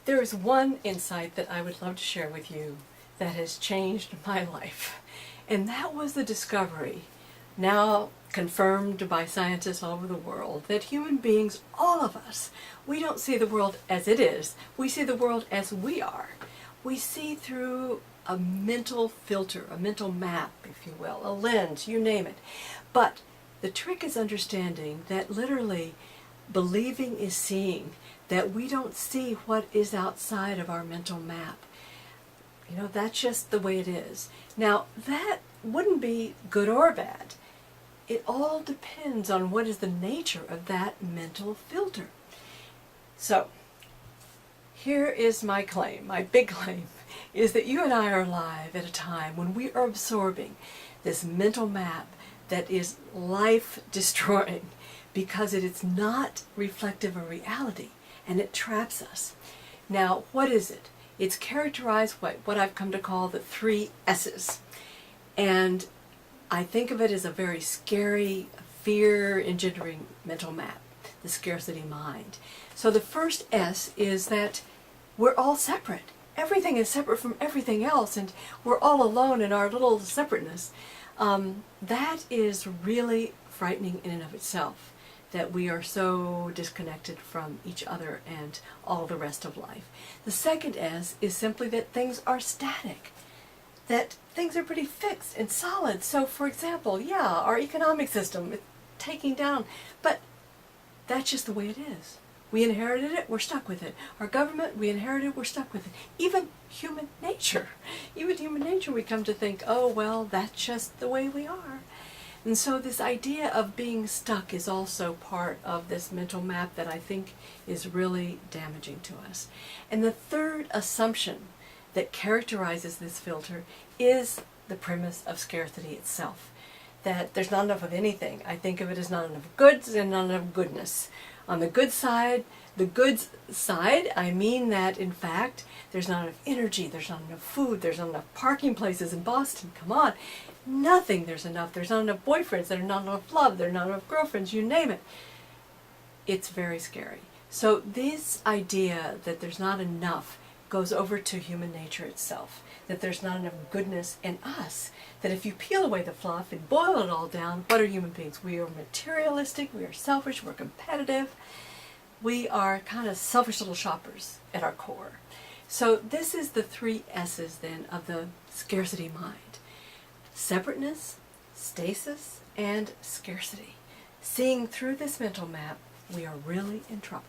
There is one insight that I would love to share with you that has changed my life, and that was the discovery, now confirmed by scientists all over the world, that human beings, all of us, we don't see the world as it is, we see the world as we are. We see through a mental filter, a mental map, if you will, a lens, you name it. But the trick is understanding that literally believing is seeing, that we don't see what is outside of our mental map. You know, that's just the way it is. Now, that wouldn't be good or bad. It all depends on what is the nature of that mental filter. So, here is my claim, my big claim, is that you and I are alive at a time when we are absorbing this mental map that is life-destroying because it is not reflective of reality, and it traps us. Now, what is it? It's characterized by what I've come to call the 3 S's. And I think of it as a very scary, fear-engendering mental map, the scarcity mind. So the first S is that we're all separate. Everything is separate from everything else, and we're all alone in our little separateness. That is really frightening in and of itself, that we are so disconnected from each other and all the rest of life. The second S is simply that things are static, that things are pretty fixed and solid. So, for example, yeah, our economic system is taking down, but that's just the way it is. We inherited it, we're stuck with it. Our government, we inherited, we're stuck with it. Even human nature. Even human nature, we come to think, oh, well, that's just the way we are. And so this idea of being stuck is also part of this mental map that I think is really damaging to us. And the third assumption that characterizes this filter is the premise of scarcity itself. That there's not enough of anything. I think of it as not enough goods and not enough goodness. On the good side, I mean that, in fact, there's not enough energy, there's not enough food, there's not enough parking places in Boston, come on. Nothing there's enough. There's not enough boyfriends, there's not enough love, there's not enough girlfriends, you name it. It's very scary. So this idea that there's not enough goes over to human nature itself, that there's not enough goodness in us, that if you peel away the fluff and boil it all down, what are human beings? We are materialistic, we are selfish, we're competitive, we are kind of selfish little shoppers at our core. So this is the 3 S's then of the scarcity mind. Separateness, stasis, and scarcity. Seeing through this mental map, we are really in trouble.